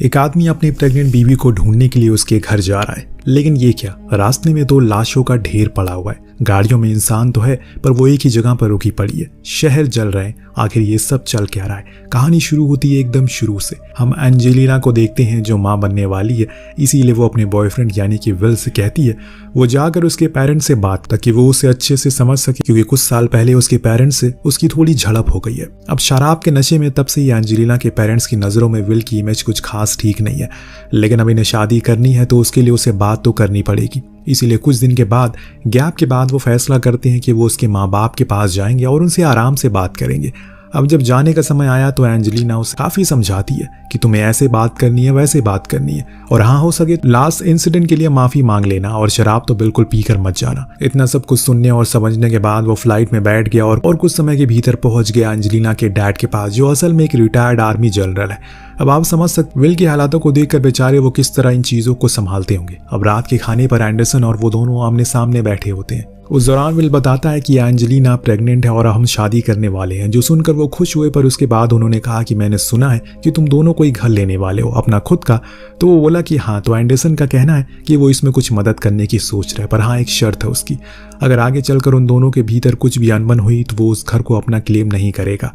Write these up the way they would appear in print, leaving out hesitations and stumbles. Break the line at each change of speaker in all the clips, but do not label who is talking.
एक आदमी अपनी प्रेग्नेंट बीवी को ढूंढने के लिए उसके घर जा रहा है, लेकिन ये क्या, रास्ते में 2 लाशों का ढेर पड़ा हुआ है। गाड़ियों में इंसान तो है पर वो एक ही जगह पर रुकी पड़ी है। शहर जल रहे हैं। आखिर ये सब चल क्या रहा है? कहानी शुरू होती है एकदम शुरू से। हम एंजेलिना को देखते हैं जो मां बनने वाली है, इसीलिए वो अपने बॉयफ्रेंड यानी कि विल से कहती है वो जाकर उसके पेरेंट्स से बात ताकि वो उसे अच्छे से समझ सके, क्योंकि कुछ साल पहले उसके पेरेंट्स से उसकी थोड़ी झड़प हो गई है। अब शराब के नशे में तब से ही एंजेलिना के पेरेंट्स की नजरों में विल की इमेज कुछ खास ठीक नहीं है, लेकिन अब इन्हें शादी करनी है तो उसके लिए उसे बात तो करनी पड़ेगी। इसीलिए कुछ दिन के बाद गैप के बाद वो फैसला करते हैं कि वो उसके माँ बाप के पास जाएंगे और उनसे आराम से बात करेंगे। अब जब जाने का समय आया तो एंजेलिना उसे काफी समझाती है कि तुम्हें ऐसे बात करनी है, वैसे बात करनी है, और हाँ हो सके लास्ट इंसिडेंट के लिए माफी मांग लेना, और शराब तो बिल्कुल पीकर मत जाना। इतना सब कुछ सुनने और समझने के बाद वो फ्लाइट में बैठ गया और कुछ समय के भीतर पहुंच गया एंजेलिना के डैड के पास, जो असल में एक रिटायर्ड आर्मी जनरल है। अब आप समझ सकते विल की हालातों को देखकर बेचारे वो किस तरह इन चीजों को संभालते होंगे। अब रात के खाने पर एंडरसन और वो दोनों आमने सामने बैठे होते हैं। उस दौरान विल बताता है कि एंजेलिना प्रेग्नेंट है और हम शादी करने वाले हैं, जो सुनकर वो खुश हुए। पर उसके बाद उन्होंने कहा कि मैंने सुना है कि तुम दोनों कोई घर लेने वाले हो अपना खुद का। तो वो बोला कि हाँ। तो एंडरसन का कहना है कि वो इसमें कुछ मदद करने की सोच रहा है, पर हाँ एक शर्त है उसकी, अगर आगे चलकर उन दोनों के भीतर कुछ भी अनबन हुई तो वो उस घर को अपना क्लेम नहीं करेगा।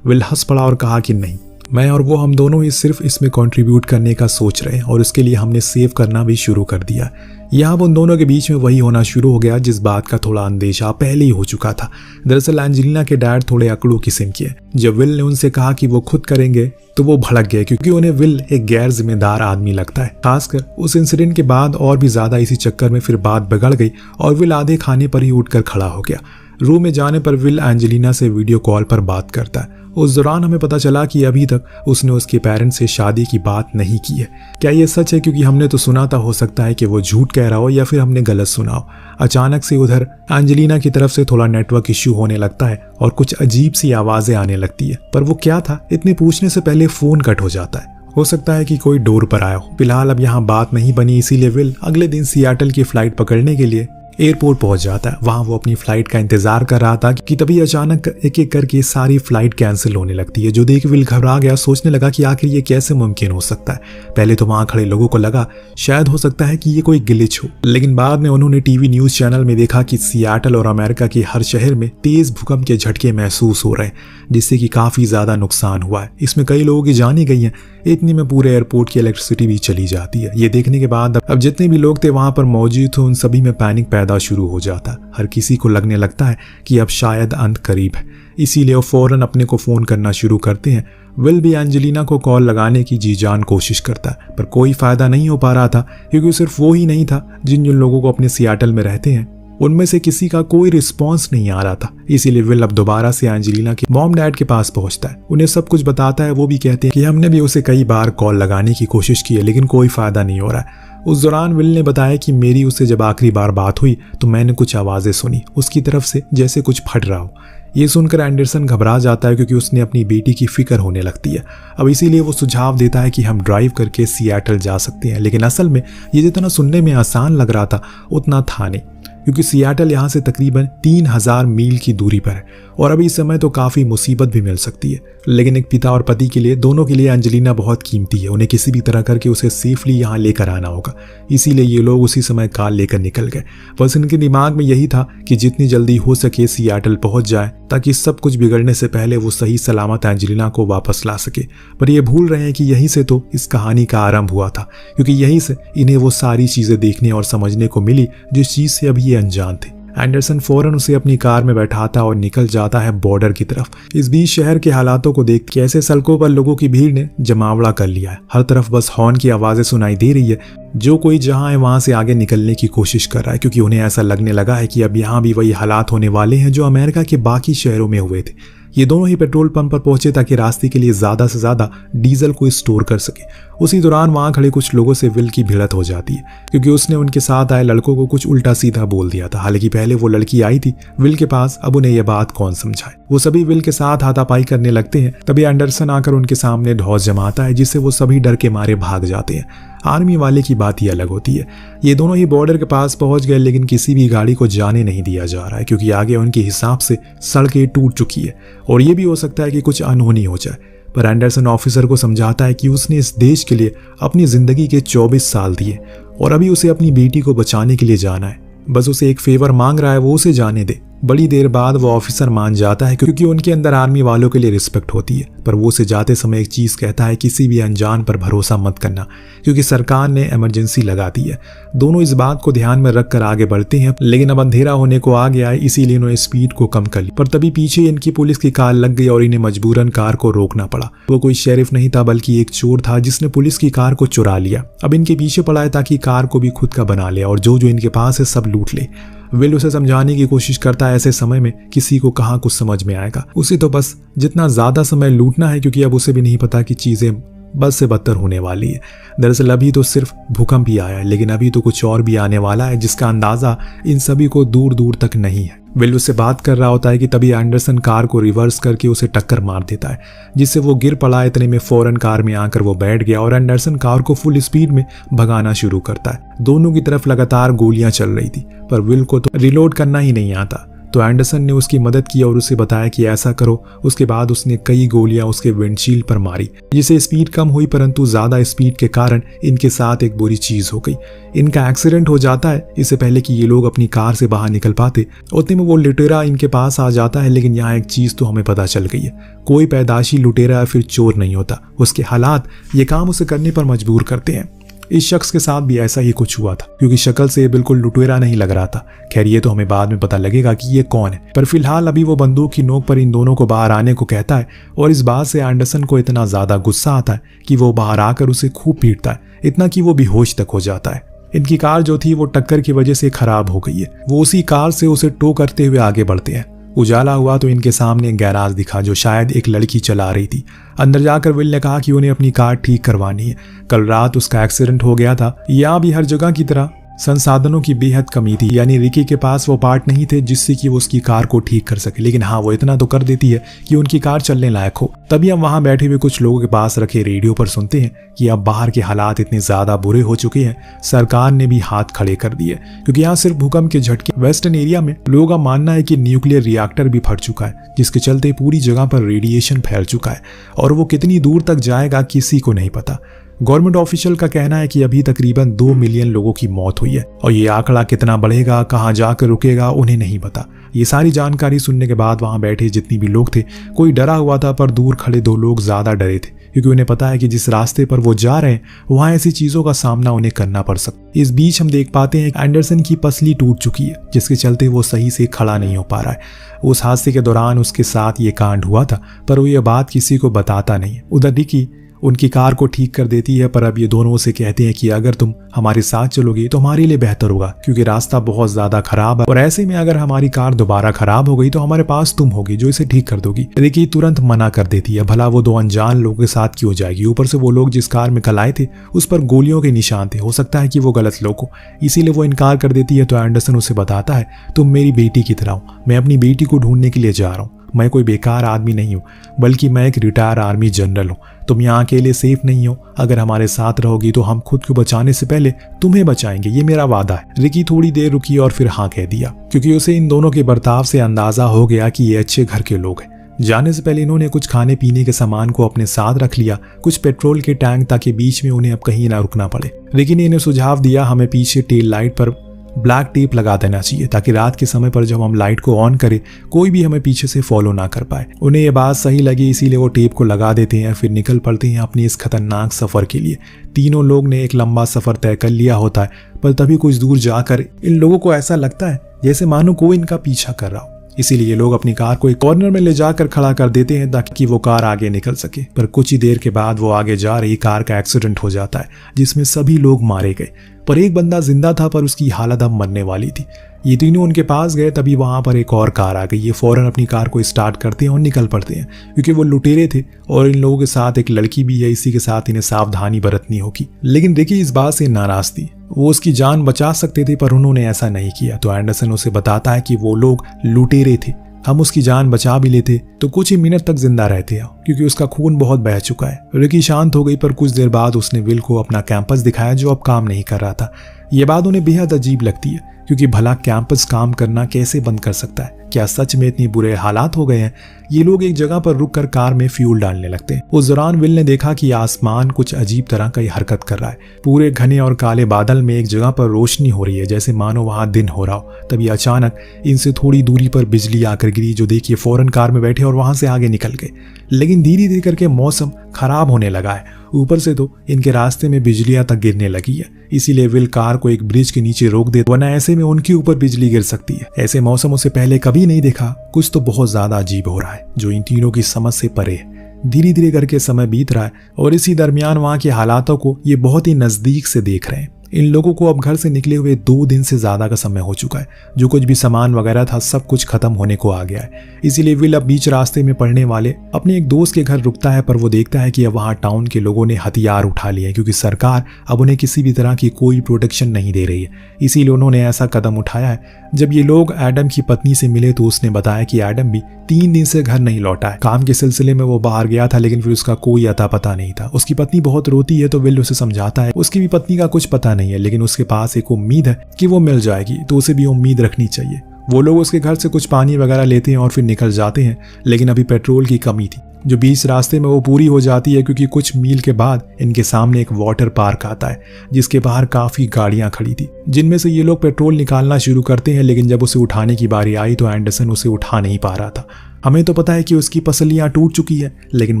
विल हंस पड़ा और कहा कि नहीं, मैं और वो हम दोनों ही सिर्फ इसमें कंट्रीब्यूट करने का सोच रहे हैं, और उसके लिए हमने सेव करना भी शुरू कर दिया। यहाँ उन दोनों के बीच में वही होना शुरू हो गया जिस बात का थोड़ा अंदेशा पहले ही हो चुका था। दरअसल एंजेलिना के डैड थोड़े अकड़ू किस्म के हैं। जब विल ने उनसे कहा कि वो खुद करेंगे तो वो भड़क गए, क्योंकि उन्हें विल एक गैर जिम्मेदार आदमी लगता है। खासकर उस इंसिडेंट के बाद और भी ज्यादा इसी चक्कर में फिर बात बिगड़ गई और विल आधे खाने पर ही उठकर खड़ा हो गया। रूम में जाने पर विल एंजेलिना से वीडियो कॉल पर बात करता है। उस दौरान हमें पता चला कि अभी तक उसने उसके पेरेंट्स से शादी की बात नहीं की है। क्या ये सच है? क्योंकि हमने तो सुना था, हो सकता है कि वो झूठ कह रहा हो या फिर हमने गलत सुना हो। अचानक से उधर एंजेलिना की तरफ से थोड़ा नेटवर्क इश्यू होने लगता है और कुछ अजीब सी आवाजें आने लगती है, पर वो क्या था इतने पूछने से पहले फोन कट हो जाता है। हो सकता है कि कोई डोर पर आया हो। फिलहाल अब यहाँ बात नहीं बनी, इसीलिए विल अगले दिन सियाटल की फ्लाइट पकड़ने के लिए एयरपोर्ट पहुंच जाता है। वहां वो अपनी फ्लाइट का इंतजार कर रहा था कि तभी अचानक एक एक करके सारी फ्लाइट कैंसिल होने लगती है, जो देख विल घबरा गया। सोचने लगा कि आखिर ये कैसे मुमकिन हो सकता है। पहले तो वहां खड़े लोगों को लगा शायद हो सकता है कि ये कोई ग्लिच हो, लेकिन बाद में उन्होंने टीवी न्यूज चैनल में देखा कि सियाटल और अमेरिका के हर शहर में तेज भूकंप के झटके महसूस हो रहे हैं, जिससे कि काफी ज्यादा नुकसान हुआ है। इसमें कई लोगों की जान गई है। इतनी में पूरे एयरपोर्ट की इलेक्ट्रिसिटी भी चली जाती है। ये देखने के बाद अब जितने भी लोग थे वहां पर मौजूद थे, उन सभी में पैनिक पैदा शुरू हो जाता। हर किसी को लगने लगता है कि अब शायद अंत करीब है, इसीलिए वो फौरन अपने को फोन करना शुरू करते हैं। विल भी एंजेलिना को कॉल लगाने की जी जान कोशिश करता है, पर कोई फायदा नहीं हो पा रहा था, क्योंकि सिर्फ वो ही नहीं था जिन लोगों को अपने सियाटल में रहते हैं उनमें से किसी का कोई रिस्पॉन्स नहीं आ रहा था। इसीलिए विल अब दोबारा से एंजेलिना के मॉम डैड के पास पहुंचता है, उन्हें सब कुछ बताता है। वो भी कहते हैं कि हमने भी उसे कई बार कॉल लगाने की कोशिश की है, लेकिन कोई फायदा नहीं हो रहा है। उस दौरान विल ने बताया कि मेरी उससे जब आखिरी बार बात हुई तो मैंने कुछ आवाजें सुनी उसकी तरफ से, जैसे कुछ फट रहा हो। ये सुनकर एंडरसन घबरा जाता है, क्योंकि उसने अपनी बेटी की फिक्र होने लगती है। अब इसीलिए वो सुझाव देता है कि हम ड्राइव करके सियाटल जा सकते हैं, लेकिन असल में ये जितना सुनने में आसान लग रहा था उतना था नहीं, क्योंकि सियाटल यहाँ से तकरीबन 3000 मील की दूरी पर है और अभी इस समय तो काफ़ी मुसीबत भी मिल सकती है। लेकिन एक पिता और पति के लिए, दोनों के लिए एंजेलिना बहुत कीमती है। उन्हें किसी भी तरह करके उसे सेफली यहाँ लेकर आना होगा, इसीलिए ये लोग उसी समय कार लेकर निकल गए। बस इनके दिमाग में यही था कि जितनी जल्दी हो सके सियाटल पहुंच जाए, ताकि सब कुछ बिगड़ने से पहले वो सही सलामत एंजेलिना को वापस ला सके। पर ये भूल रहे हैं कि यहीं से तो इस कहानी का आरंभ हुआ था, क्योंकि यहीं से इन्हें वो सारी चीजें देखने और समझने को मिली जिस चीज से अभी ये अनजान थे। एंडरसन फौरन उसे अपनी कार में बैठाता और निकल जाता है बॉर्डर की तरफ। इस बीच शहर के हालातों को देख के ऐसे सड़कों पर लोगों की भीड़ ने जमावड़ा कर लिया है। हर तरफ बस हॉर्न की आवाजें सुनाई दे रही है। जो कोई जहां है वहां से आगे निकलने की कोशिश कर रहा है, क्योंकि उन्हें ऐसा लगने लगा है कि अब यहाँ भी वही हालात होने वाले हैं जो अमेरिका के बाकी शहरों में हुए थे। ये दोनों ही पेट्रोल पंप पर पहुंचे ताकि रास्ते के लिए ज्यादा से ज्यादा डीजल को स्टोर कर सके। उसी दौरान वहां खड़े कुछ लोगों से विल की भिड़ंत हो जाती है, क्योंकि उसने उनके साथ आए लड़कों को कुछ उल्टा सीधा बोल दिया था। हालांकि पहले वो लड़की आई थी विल के पास, अब उन्हें यह बात कौन समझाए। वो सभी विल के साथ हाथापाई करने लगते हैं। तभी एंडरसन आकर उनके सामने ढौस जमाता है, जिससे वो सभी डर के मारे भाग जाते हैं। आर्मी वाले की बात ही अलग होती है। ये दोनों ही बॉर्डर के पास पहुंच गए, लेकिन किसी भी गाड़ी को जाने नहीं दिया जा रहा है, क्योंकि आगे उनके हिसाब से सड़कें टूट चुकी है और ये भी हो सकता है कि कुछ अनहोनी हो जाए। पर एंडरसन ऑफिसर को समझाता है कि उसने इस देश के लिए अपनी जिंदगी के 24 साल दिए और अभी उसे अपनी बेटी को बचाने के लिए जाना है। बस उसे एक फेवर मांग रहा है, वो उसे जाने दे। बड़ी देर बाद वो ऑफिसर मान जाता है क्योंकि उनके अंदर आर्मी वालों के लिए रिस्पेक्ट होती है। पर वो उसे जाते समय एक चीज कहता है, किसी भी अनजान पर भरोसा मत करना क्योंकि सरकार ने इमरजेंसी लगा दी है। दोनों इस बात को ध्यान में रखकर आगे बढ़ते हैं, लेकिन अब अंधेरा होने को आ गया है, इसीलिए इन्होंने स्पीड को कम कर ली। पर तभी पीछे इनकी पुलिस की कार लग गई और इन्हें मजबूरन कार को रोकना पड़ा। वो कोई शेरिफ नहीं था बल्कि एक चोर था जिसने पुलिस की कार को चुरा लिया। अब इनके पीछे पड़ा है ताकि कार को भी खुद का बना ले और जो जो इनके पास है सब लूट ले। विल उसे समझाने की कोशिश करता है, ऐसे समय में किसी को कहाँ कुछ समझ में आएगा, उसे तो बस जितना ज्यादा समय लूटना है क्योंकि अब उसे भी नहीं पता कि चीजें बद से बदतर होने वाली है। दरअसल अभी तो सिर्फ भूकंप ही आया है, लेकिन अभी तो कुछ और भी आने वाला है जिसका अंदाजा इन सभी को दूर दूर तक नहीं है। विल उससे बात कर रहा होता है कि तभी एंडरसन कार को रिवर्स करके उसे टक्कर मार देता है जिससे वो गिर पड़ा। इतने में फौरन कार में आकर वो बैठ गया और एंडरसन कार को फुल स्पीड में भगाना शुरू करता है। दोनों की तरफ लगातार गोलियां चल रही थी पर विल को तो रिलोड करना ही नहीं आता, तो एंडरसन ने उसकी मदद की और उसे बताया कि ऐसा करो। उसके बाद उसने कई गोलियां उसके विंडशील्ड पर मारी जिससे स्पीड कम हुई, परंतु ज्यादा स्पीड के कारण इनके साथ एक बुरी चीज हो गई, इनका एक्सीडेंट हो जाता है। इससे पहले कि ये लोग अपनी कार से बाहर निकल पाते उतने में वो लुटेरा इनके पास आ जाता है। लेकिन यहाँ एक चीज तो हमें पता चल गई है, कोई पैदाशी लुटेरा या फिर चोर नहीं होता, उसके हालात ये काम उसे करने पर मजबूर करते हैं। इस शख्स के साथ भी ऐसा ही कुछ हुआ था क्योंकि शक्ल से बिल्कुल लुटेरा नहीं लग रहा था। खैर ये तो हमें बाद में पता लगेगा कि ये कौन है, पर फिलहाल अभी वो बंदूक की नोक पर इन दोनों को बाहर आने को कहता है और इस बात से एंडरसन को इतना ज्यादा गुस्सा आता है कि वो बाहर आकर उसे खूब पीटता है, इतना कि वो बेहोश तक हो जाता है। इनकी कार जो थी वो टक्कर की वजह से खराब हो गई है। वो उसी कार से उसे टो करते हुए आगे बढ़ते हैं। उजाला हुआ तो इनके सामने एक गैराज दिखा जो शायद एक लड़की चला रही थी। अंदर जाकर विल ने कहा कि उन्हें अपनी कार ठीक करवानी है, कल रात उसका एक्सीडेंट हो गया था। यहाँ भी हर जगह की तरह संसाधनों की बेहद कमी थी, यानी रिकी के पास वो पार्ट नहीं थे जिससे कि वो उसकी कार को ठीक कर सके। लेकिन हाँ, वो इतना तो कर देती है कि उनकी कार चलने लायक हो। तभी हम वहां बैठे हुए कुछ लोगों के पास रखे रेडियो पर सुनते हैं कि अब बाहर के हालात इतने ज्यादा बुरे हो चुके हैं, सरकार ने भी हाथ खड़े कर दिए क्योंकि यहाँ सिर्फ भूकंप के झटके। वेस्टर्न एरिया में लोगों का मानना है कि न्यूक्लियर रिएक्टर भी फट चुका है जिसके चलते पूरी जगह पर रेडिएशन फैल चुका है और वो कितनी दूर तक जाएगा किसी को नहीं पता। गवर्नमेंट ऑफिशियल का कहना है कि अभी तकरीबन 2 मिलियन लोगों की मौत हुई है और ये आंकड़ा कितना बढ़ेगा, कहां जाकर रुकेगा, उन्हें नहीं पता। ये सारी जानकारी सुनने के बाद वहां बैठे जितनी भी लोग थे, कोई डरा हुआ था पर दूर खड़े 2 लोग ज्यादा डरे थे क्योंकि उन्हें पता है कि जिस रास्ते पर वो जा रहे हैं वहां ऐसी चीजों का सामना उन्हें करना पड़ सकता। इस बीच हम देख पाते हैं एंडरसन की पसली टूट चुकी है जिसके चलते वो सही से खड़ा नहीं हो पा रहा है। उस हादसे के दौरान उसके साथ ये कांड हुआ था पर वो ये बात किसी को बताता नहीं है। उधर रिकी उनकी कार को ठीक कर देती है पर अब ये दोनों से कहते हैं कि अगर तुम हमारे साथ चलोगे तो हमारे लिए बेहतर होगा क्योंकि रास्ता बहुत ज्यादा खराब है और ऐसे में अगर हमारी कार दोबारा खराब हो गई तो हमारे पास तुम होगी जो इसे ठीक कर दोगी। रिकी तुरंत मना कर देती है, भला वो 2 अनजान लोगों के साथ क्यों जाएगी, ऊपर से वो लोग जिस कार में कल आए थे उस पर गोलियों के निशान थे, हो सकता है कि वो गलत लोग हो, इसीलिए वो इनकार कर देती है। तो एंडरसन उसे बताता है, तुम मेरी बेटी की तरह हो, मैं अपनी बेटी को ढूंढने के लिए जा रहा हूँ, मैं कोई बेकार आदमी नहीं हूँ बल्कि मैं एक रिटायर आर्मी जनरल हूँ। तुम यहाँ अकेले सेफ नहीं हो, अगर हमारे साथ रहोगी तो हम खुद को बचाने से पहले तुम्हें बचाएंगे, ये मेरा वादा है। रिकी थोड़ी देर रुकी और फिर हाँ कह दिया क्योंकि उसे इन दोनों के बर्ताव से अंदाजा हो गया कि ये अच्छे घर के लोग हैं। जाने से पहले इन्होंने कुछ खाने पीने के सामान को अपने साथ रख लिया, कुछ पेट्रोल के टैंक, ताकि बीच में उन्हें अब कहीं ना रुकना पड़े। रिकी ने इन्हें सुझाव दिया, हमें पीछे टेल लाइट पर ब्लैक टेप लगा देना चाहिए ताकि रात के समय पर जब हम लाइट को ऑन करें कोई भी हमें पीछे से फॉलो ना कर पाए। उन्हें ये बात सही लगी इसीलिए वो टेप को लगा देते हैं, फिर निकल पड़ते हैं अपनी इस खतरनाक सफर के लिए। तीनों लोग ने एक लंबा सफर तय कर लिया होता है पर तभी कुछ दूर जाकर इन लोगों को ऐसा लगता है जैसे मानो कोई इनका पीछा कर रहा हो, इसीलिए ये लोग अपनी कार को एक कॉर्नर में ले जाकर खड़ा कर देते हैं ताकि वो कार आगे निकल सके। पर कुछ ही देर के बाद वो आगे जा रही कार का एक्सीडेंट हो जाता है जिसमें सभी लोग मारे गए पर एक बंदा जिंदा था पर उसकी हालत अब मरने वाली थी। ये तीनों उनके पास गए तभी वहां पर एक और कार आ गई। ये फौरन अपनी कार को स्टार्ट करते हैं और निकल पड़ते हैं क्योंकि वो लुटेरे थे और इन लोगों के साथ एक लड़की भी है, इसी के साथ इन्हें सावधानी बरतनी होगी। लेकिन रिकी इस बात से नाराज थी, वो उसकी जान बचा सकते थे पर उन्होंने ऐसा नहीं किया। तो एंडरसन उसे बताता है कि वो लोग लुटेरे थे, हम उसकी जान बचा भी लेते तो कुछ ही मिनट तक जिंदा रहते हैं क्योंकि उसका खून बहुत बह चुका है। रिकी शांत हो गई पर कुछ देर बाद उसने विल को अपना कैंपस दिखाया जो अब काम नहीं कर रहा था। ये बात उन्हें बेहद अजीब लगती है, क्योंकि भला कैंपस काम करना कैसे बंद कर सकता है? क्या सच में इतनी बुरे हालात हो गए हैं? ये लोग एक जगह पर रुककर कार में फ्यूल डालने लगते हैं। उस दौरान विल ने देखा कि आसमान कुछ अजीब तरह का हरकत कर रहा है। पूरे घने और काले बादल में एक जगह पर रोशनी हो रही है, जैसे मानो वहां दिन हो रहा हो। तभी अचानक इनसे थोड़ी दूरी पर बिजली आकर गिरी, जो देखिए फौरन कार में बैठे और वहां से आगे निकल गए। लेकिन धीरे धीरे करके मौसम खराब होने लगा है। ऊपर से तो इनके रास्ते में बिजलियां तक गिरने लगी है। इसीलिए विल कार को एक ब्रिज के नीचे रोक दे, वरना ऐसे में उनके ऊपर बिजली गिर सकती है। ऐसे मौसम से पहले कभी नहीं देखा। कुछ तो बहुत ज्यादा अजीब हो रहा है, जो इन तीनों की समझ से परे है। धीरे धीरे करके समय बीत रहा है और इसी दरमियान वहां के हालातों को ये बहुत ही नजदीक से देख रहे हैं। इन लोगों को अब घर से निकले हुए 2 दिन से ज्यादा का समय हो चुका है। जो कुछ भी सामान वगैरह था सब कुछ खत्म होने को आ गया है। इसीलिए विल अब बीच रास्ते में पड़ने वाले अपने एक दोस्त के घर रुकता है, पर वो देखता है कि अब वहां टाउन के लोगों ने हथियार उठा लिए हैं, क्योंकि सरकार अब उन्हें किसी भी तरह की कोई प्रोटेक्शन नहीं दे रही है। इसीलिए उन्होंने ऐसा कदम उठाया है। जब ये लोग एडम की पत्नी से मिले तो उसने बताया कि एडम भी 3 दिन से घर नहीं लौटा है। काम के सिलसिले में वो बाहर गया था, लेकिन फिर उसका कोई अता पता नहीं था। उसकी पत्नी बहुत रोती है तो विल उसे समझाता है उसकी भी पत्नी का कुछ पता नहीं है, लेकिन उसके पास एक उम्मीद है कि वो मिल जाएगी, तो उसे भी उम्मीद रखनी चाहिए। वो लोग उसके घर से कुछ पानी वगैरह लेते हैं और फिर निकल जाते हैं, लेकिन अभी पेट्रोल की कमी थी, जो बीच रास्ते में वो पूरी हो जाती है, क्योंकि कुछ मील के बाद इनके सामने एक वाटर पार्क आता है, जिसके बाहर काफी गाड़ियां खड़ी थी, जिनमें से ये लोग पेट्रोल निकालना शुरू करते हैं। लेकिन जब उसे उठाने की बारी आई तो एंडरसन उसे उठा नहीं पा रहा था। हमें तो पता है कि उसकी पसलियां टूट चुकी है, लेकिन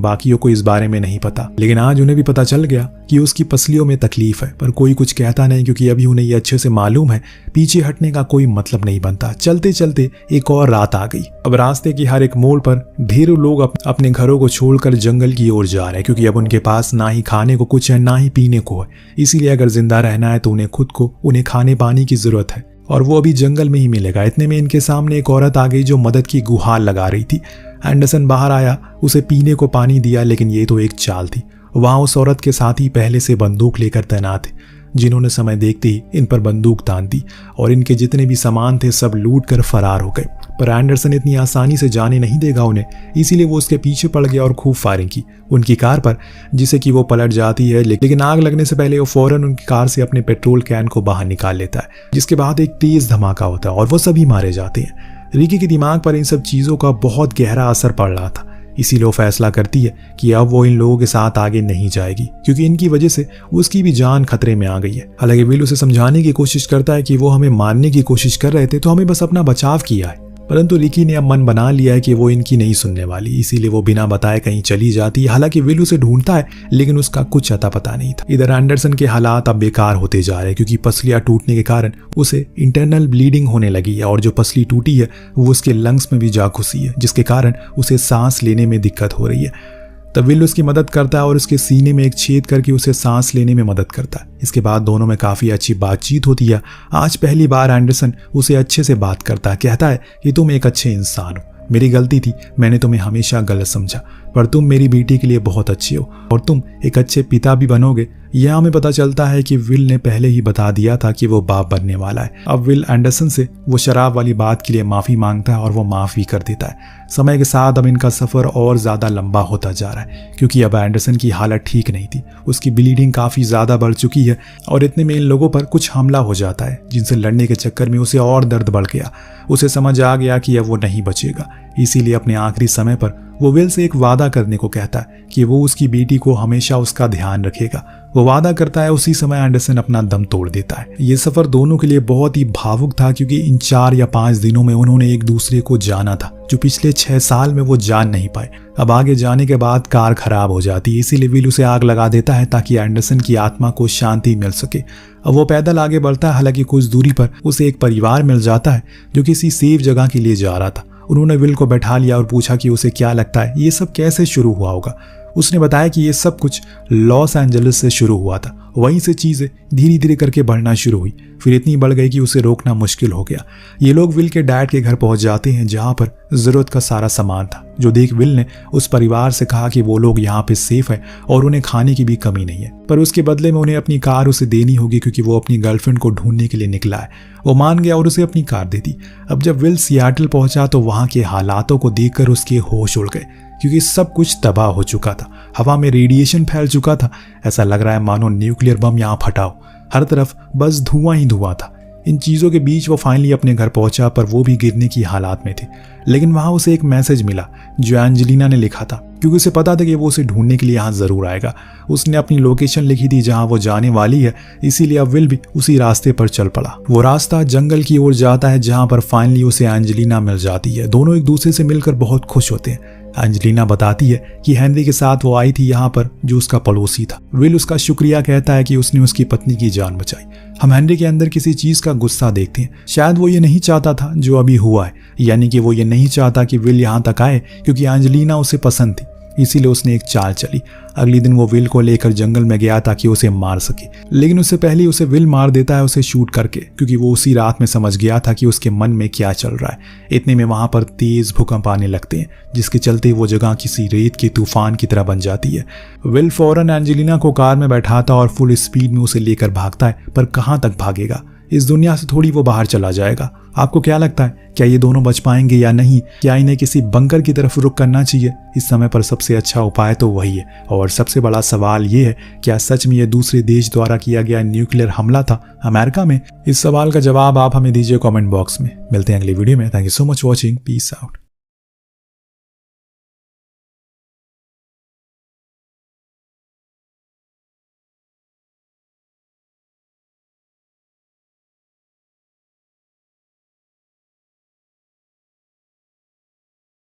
बाकियों को इस बारे में नहीं पता। लेकिन आज उन्हें भी पता चल गया कि उसकी पसलियों में तकलीफ है, पर कोई कुछ कहता नहीं, क्योंकि अभी उन्हें ये अच्छे से मालूम है पीछे हटने का कोई मतलब नहीं बनता। चलते चलते एक और रात आ गई। अब रास्ते की हर एक मोड़ पर ढेरों लोग अपने घरों को छोड़कर जंगल की ओर जा रहे हैं, क्योंकि अब उनके पास ना ही खाने को कुछ है ना ही पीने को है। इसीलिए अगर जिंदा रहना है तो उन्हें खुद को उन्हें खाने पानी की जरूरत है, और वो अभी जंगल में ही मिलेगा। इतने में इनके सामने एक औरत आ गई जो मदद की गुहार लगा रही थी। एंडरसन बाहर आया, उसे पीने को पानी दिया, लेकिन ये तो एक चाल थी। वहां उस औरत के साथी पहले से बंदूक लेकर तैनात थे, जिन्होंने समय देखते ही इन पर बंदूक तान दी और इनके जितने भी सामान थे सब लूट कर फरार हो गए। पर एंडरसन इतनी आसानी से जाने नहीं देगा उन्हें, इसीलिए वो उसके पीछे पड़ गया और खूब फायरिंग की उनकी कार पर, जिससे कि वो पलट जाती है। लेकिन आग लगने से पहले वो फौरन उनकी कार से अपने पेट्रोल कैन को बाहर निकाल लेता है, जिसके बाद एक तेज धमाका होता है और वो सभी मारे जाते हैं। रिकी के दिमाग पर इन सब चीजों का बहुत गहरा असर पड़ रहा था, इसीलिए वो फैसला करती है कि अब वो इन लोगों के साथ आगे नहीं जाएगी, क्योंकि इनकी वजह से उसकी भी जान खतरे में आ गई है। हालांकि विल उसे समझाने की कोशिश करता है कि वो हमें मारने की कोशिश कर रहे थे तो हमें बस अपना बचाव किया है, परंतु रिकी ने अब मन बना लिया है कि वो इनकी नहीं सुनने वाली, इसीलिए वो बिना बताए कहीं चली जाती है। हालांकि विल उसे ढूंढता है, लेकिन उसका कुछ अता पता नहीं था। इधर एंडरसन के हालात अब बेकार होते जा रहे हैं, क्योंकि पसलियां टूटने के कारण उसे इंटरनल ब्लीडिंग होने लगी है, और जो पसली टूटी है वो उसके लंग्स में भी जा घुसी है, जिसके कारण उसे सांस लेने में दिक्कत हो रही है। तब विल उसकी मदद करता है और उसके सीने में एक छेद करके उसे सांस लेने में मदद करता है। इसके बाद दोनों में काफी अच्छी बातचीत होती है। आज पहली बार एंडरसन उसे अच्छे से बात करता है, कहता है कि तुम एक अच्छे इंसान हो, मेरी गलती थी, मैंने तुम्हें हमेशा गलत समझा, पर तुम मेरी बेटी के लिए बहुत अच्छे हो और तुम एक अच्छे पिता भी बनोगे। यह हमें पता चलता है कि विल ने पहले ही बता दिया था कि वो बाप बनने वाला है। अब विल एंडरसन से वो शराब वाली बात के लिए माफी मांगता है और वो माफ भी कर देता है। समय के साथ अब इनका सफर और ज्यादा लंबा होता जा रहा है, क्योंकि अब एंडरसन की हालत ठीक नहीं थी, उसकी ब्लीडिंग काफी ज्यादा बढ़ चुकी है, और इतने में इन लोगों पर कुछ हमला हो जाता है, जिनसे लड़ने के चक्कर में उसे और दर्द बढ़ गया। उसे समझ आ गया कि अब वो नहीं बचेगा, इसीलिए अपने आखिरी समय पर वो विल से एक वादा करने को कहता है कि वो उसकी बेटी को हमेशा उसका ध्यान रखेगा। वो वादा करता है, उसी समय एंडरसन अपना दम तोड़ देता है। ये सफर दोनों के लिए बहुत ही भावुक था, क्योंकि इन 4 या 5 दिनों में उन्होंने एक दूसरे को जाना था, जो पिछले 6 साल में वो जान नहीं पाए। अब आगे जाने के बाद कार खराब हो जाती है, इसीलिए विल उसे आग लगा देता है ताकि एंडरसन की आत्मा को शांति मिल सके। अब वो पैदल आगे बढ़ता है। हालांकि कुछ दूरी पर उसे एक परिवार मिल जाता है जो किसी सेफ जगह के लिए जा रहा था। उन्होंने विल को बैठा लिया और पूछा कि उसे क्या लगता है ये सब कैसे शुरू हुआ होगा। उसने बताया कि ये सब कुछ लॉस एंजलिस से शुरू हुआ था, वहीं से चीजें धीरे धीरे करके बढ़ना शुरू हुई, फिर इतनी बढ़ गई कि उसे रोकना मुश्किल हो गया। ये लोग विल के डैड के घर पहुंच जाते हैं, जहां पर जरूरत का सारा सामान था, जो देख विल ने उस परिवार से कहा कि वो लोग यहाँ पे सेफ है और उन्हें खाने की भी कमी नहीं है, पर उसके बदले में उन्हें अपनी कार उसे देनी होगी, क्योंकि वो अपनी गर्लफ्रेंड को ढूंढने के लिए निकला है। वो मान गया और उसे अपनी कार दे दी। अब जब विल सियाटल पहुंचा तो वहां के हालातों को देखकर उसके होश उड़ गए, क्योंकि सब कुछ तबाह हो चुका था। हवा में रेडिएशन फैल चुका था, ऐसा लग रहा है मानो न्यूक्लियर बम यहाँ फटा हो। हर तरफ बस धुआं ही धुआं था। इन चीज़ों के बीच वो फाइनली अपने घर पहुंचा, पर वो भी गिरने की हालात में थे। लेकिन वहां उसे एक मैसेज मिला जो एंजेलिना ने लिखा था, क्योंकि उसे पता था कि वो उसे ढूंढने के लिए यहाँ ज़रूर आएगा। उसने अपनी लोकेशन लिखी थी जहाँ वो जाने वाली है, इसीलिए अब विल भी उसी रास्ते पर चल पड़ा। वो रास्ता जंगल की ओर जाता है जहाँ पर फाइनली उसे एंजेलिना मिल जाती है। दोनों एक दूसरे से मिलकर बहुत खुश होते हैं। एंजेलिना बताती है कि हेनरी के साथ वो आई थी यहाँ पर, जो उसका पड़ोसी था। विल उसका शुक्रिया कहता है कि उसने उसकी पत्नी की जान बचाई। हम हेनरी के अंदर किसी चीज का गुस्सा देखते हैं। शायद वो ये नहीं चाहता था जो अभी हुआ है, यानी कि वो ये नहीं चाहता कि विल यहाँ तक आए, क्योंकि एंजेलिना उसे पसंद थी। इसीलिए उसने एक चाल चली। अगले दिन वो विल को लेकर जंगल में गया ताकि उसे मार सके, लेकिन उससे पहले उसे विल मार देता है, उसे शूट करके, क्योंकि वो उसी रात में समझ गया था कि उसके मन में क्या चल रहा है। इतने में वहां पर तेज भूकंप आने लगते हैं, जिसके चलते वो जगह किसी रेत के तूफान की तरह बन जाती है। विल फौरन एंजेलिना को कार में बैठाता और फुल स्पीड में उसे लेकर भागता है, पर कहाँ तक भागेगा? इस दुनिया से थोड़ी वो बाहर चला जाएगा। आपको क्या लगता है, क्या ये दोनों बच पाएंगे या नहीं? क्या इन्हें किसी बंकर की तरफ रुख करना चाहिए? इस समय पर सबसे अच्छा उपाय तो वही है। और सबसे बड़ा सवाल ये है, क्या सच में ये दूसरे देश द्वारा किया गया न्यूक्लियर हमला था अमेरिका में? इस सवाल का जवाब आप हमें दीजिए कमेंट बॉक्स में। मिलते हैं अगली वीडियो में। Thank you so much watching. Peace out.